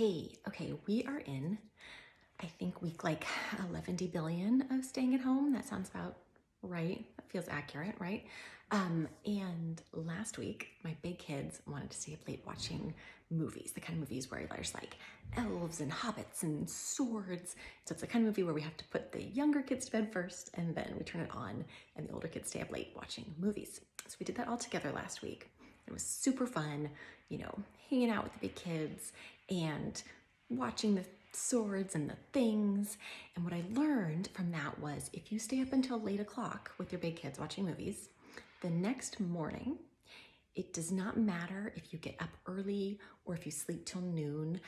Hey, okay, we are in, I think, week like 11 billion of staying at home. That sounds about right. That feels accurate, right? And last week, my big kids wanted to stay up late watching movies, the kind of movies where there's like elves and hobbits and swords. So it's the kind of movie where we have to put the younger kids to bed first and then we turn it on and the older kids stay up late watching movies. So we did that all together last week. It was super fun, hanging out with the big kids and watching the swords and the things. And what I learned from that was if you stay up until late o'clock with your big kids watching movies, the next morning, it does not matter if you get up early or if you sleep till noon,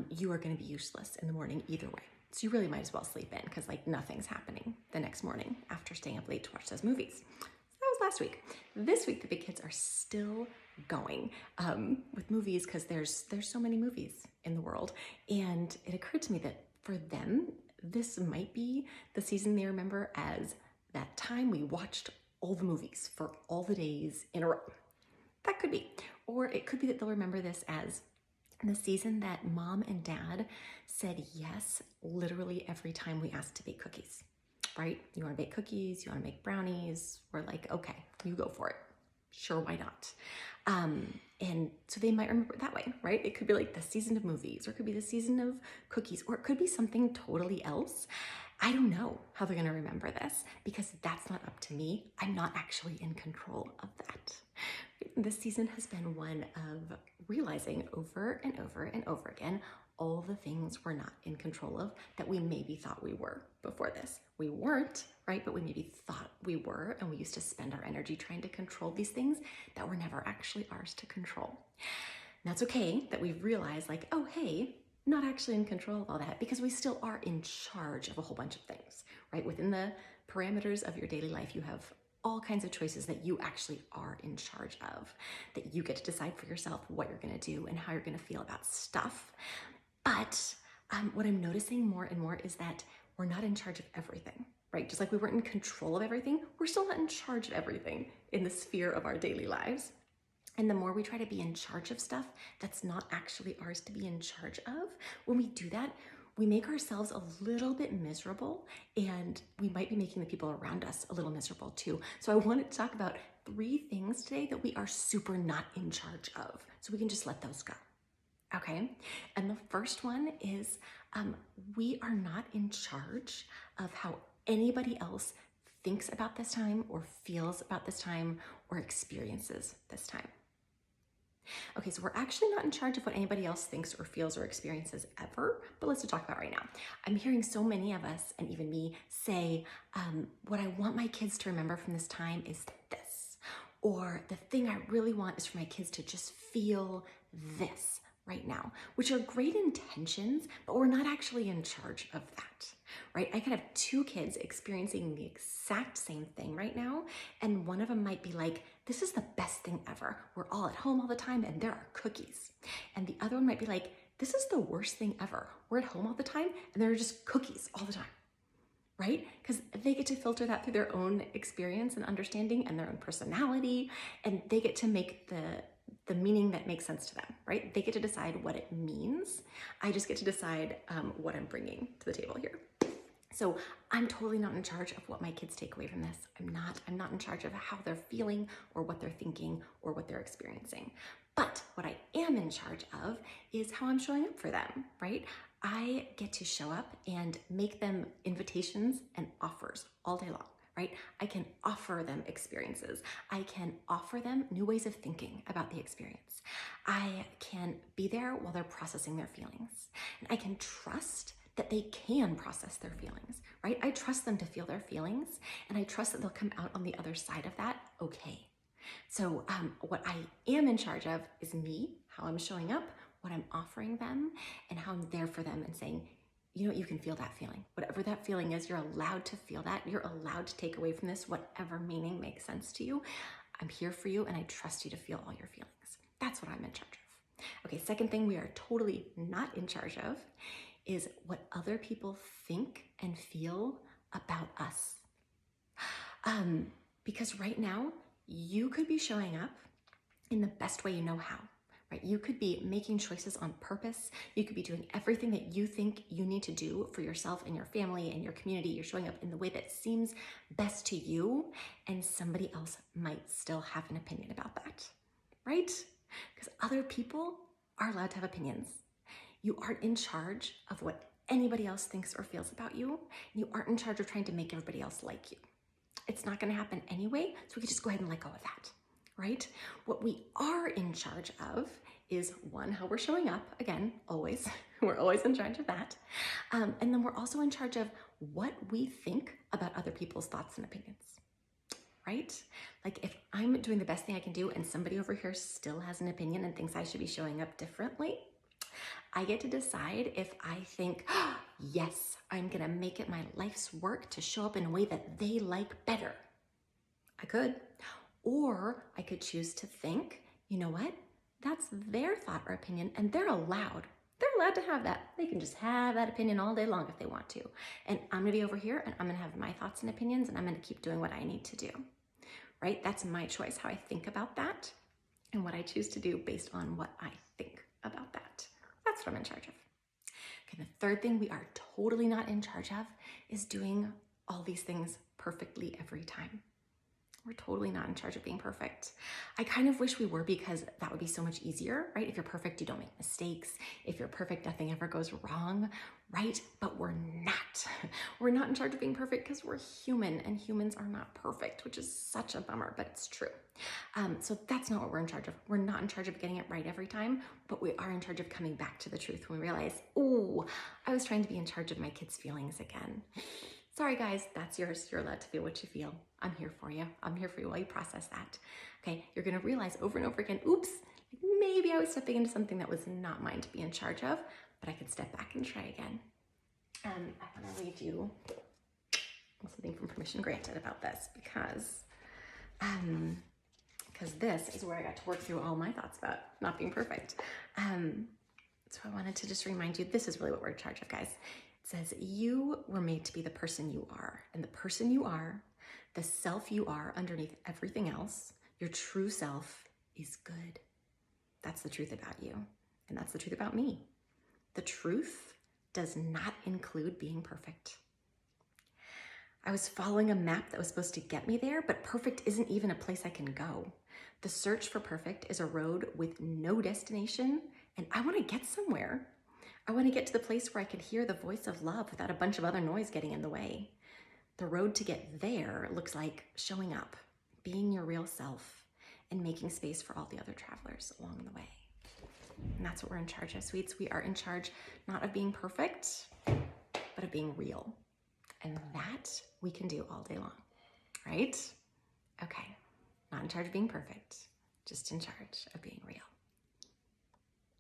you are going to be useless in the morning either way. So you really might as well sleep in because like nothing's happening the next morning after staying up late to watch those movies. So that was last week. This week, the big kids are still going with movies because there's so many movies in the world. And it occurred to me that for them, this might be the season they remember as that time we watched all the movies for all the days in a row. That could be. Or it could be that they'll remember this as the season that mom and dad said yes literally every time we asked to bake cookies, right? You want to bake cookies, you want to make brownies. We're like, okay, you go for it. Sure, why not? And so they might remember it that way, right? It could be like the season of movies, or it could be the season of cookies, or it could be something totally else. I don't know how they're gonna remember this because that's not up to me. I'm not actually in control of that. This season has been one of realizing over and over and over again all the things we're not in control of that we maybe thought we were before this. We weren't, right? But we maybe thought we were, and we used to spend our energy trying to control these things that were never actually ours to control. And that's okay that we've realized like, oh, hey, not actually in control of all that because we still are in charge of a whole bunch of things, right? Within the parameters of your daily life, you have all kinds of choices that you actually are in charge of, that you get to decide for yourself what you're gonna do and how you're gonna feel about stuff. But what I'm noticing more and more is that we're not in charge of everything, right? Just like we weren't in control of everything, we're still not in charge of everything in the sphere of our daily lives. And the more we try to be in charge of stuff that's not actually ours to be in charge of, when we do that, we make ourselves a little bit miserable, and we might be making the people around us a little miserable too. So I wanted to talk about 3 things today that we are super not in charge of, so we can just let those go. Okay, and the first one is we are not in charge of how anybody else thinks about this time or feels about this time or experiences this time. Okay, so we're actually not in charge of what anybody else thinks or feels or experiences ever, but let's talk about right now. I'm hearing so many of us, and even me, say, what I want my kids to remember from this time is this, or the thing I really want is for my kids to just feel this right now, which are great intentions, but we're not actually in charge of that, right? I could have 2 kids experiencing the exact same thing right now, and one of them might be like, this is the best thing ever. We're all at home all the time and there are cookies. And the other one might be like, this is the worst thing ever. We're at home all the time and there are just cookies all the time, right? Because they get to filter that through their own experience and understanding and their own personality, and they get to make the meaning that makes sense to them, right? They get to decide what it means. I just get to decide what I'm bringing to the table here. So I'm totally not in charge of what my kids take away from this. I'm not in charge of how they're feeling or what they're thinking or what they're experiencing. But what I am in charge of is how I'm showing up for them, right? I get to show up and make them invitations and offers all day long, right? I can offer them experiences. I can offer them new ways of thinking about the experience. I can be there while they're processing their feelings. And I can trust that they can process their feelings, right? I trust them to feel their feelings, and I trust that they'll come out on the other side of that okay. So what I am in charge of is me, how I'm showing up, what I'm offering them, and how I'm there for them and saying, you know what, you can feel that feeling. Whatever that feeling is, you're allowed to feel that. You're allowed to take away from this whatever meaning makes sense to you. I'm here for you, and I trust you to feel all your feelings. That's what I'm in charge of. Okay, second thing we are totally not in charge of is what other people think and feel about us. Because right now, you could be showing up in the best way you know how, right? You could be making choices on purpose. You could be doing everything that you think you need to do for yourself and your family and your community. You're showing up in the way that seems best to you, and somebody else might still have an opinion about that, right? Because other people are allowed to have opinions. You aren't in charge of what anybody else thinks or feels about you. You aren't in charge of trying to make everybody else like you. It's not going to happen anyway, so we can just go ahead and let go of that, right? What we are in charge of is, one, how we're showing up. Again, always. We're always in charge of that. And then we're also in charge of what we think about other people's thoughts and opinions, right? Like if I'm doing the best thing I can do and somebody over here still has an opinion and thinks I should be showing up differently, I get to decide if I think, oh, yes, I'm gonna make it my life's work to show up in a way that they like better. I could. Or I could choose to think, you know what? That's their thought or opinion, and they're allowed. They're allowed to have that. They can just have that opinion all day long if they want to. And I'm gonna be over here and I'm gonna have my thoughts and opinions, and I'm gonna keep doing what I need to do, right? That's my choice, how I think about that and what I choose to do based on what I think about that. That's what I'm in charge of. Okay, the third thing we are totally not in charge of is doing all these things perfectly every time. We're totally not in charge of being perfect. I kind of wish we were, because that would be so much easier, right? If you're perfect, you don't make mistakes. If you're perfect, nothing ever goes wrong, right? But we're not. We're not in charge of being perfect because we're human, and humans are not perfect, which is such a bummer, but it's true. So that's not what we're in charge of. We're not in charge of getting it right every time, but we are in charge of coming back to the truth when we realize, oh, I was trying to be in charge of my kids' feelings again. Sorry guys, that's yours. You're allowed to feel what you feel. I'm here for you. I'm here for you while you process that. Okay, you're gonna realize over and over again, oops, maybe I was stepping into something that was not mine to be in charge of, but I could step back and try again. I wanna read you something from Permission Granted about this, because this is where I got to work through all my thoughts about not being perfect. So I wanted to just remind you, this is really what we're in charge of, guys. It says, you were made to be the person you are, and the person you are, the self you are underneath everything else, your true self is good. That's the truth about you, and that's the truth about me. The truth does not include being perfect. I was following a map that was supposed to get me there, but perfect isn't even a place I can go. The search for perfect is a road with no destination, and I want to get somewhere. I want to get to the place where I can hear the voice of love without a bunch of other noise getting in the way. The road to get there looks like showing up, being your real self, and making space for all the other travelers along the way. And that's what we're in charge of, sweets. We are in charge not of being perfect, but of being real. And that we can do all day long, right? Okay, not in charge of being perfect, just in charge of being real.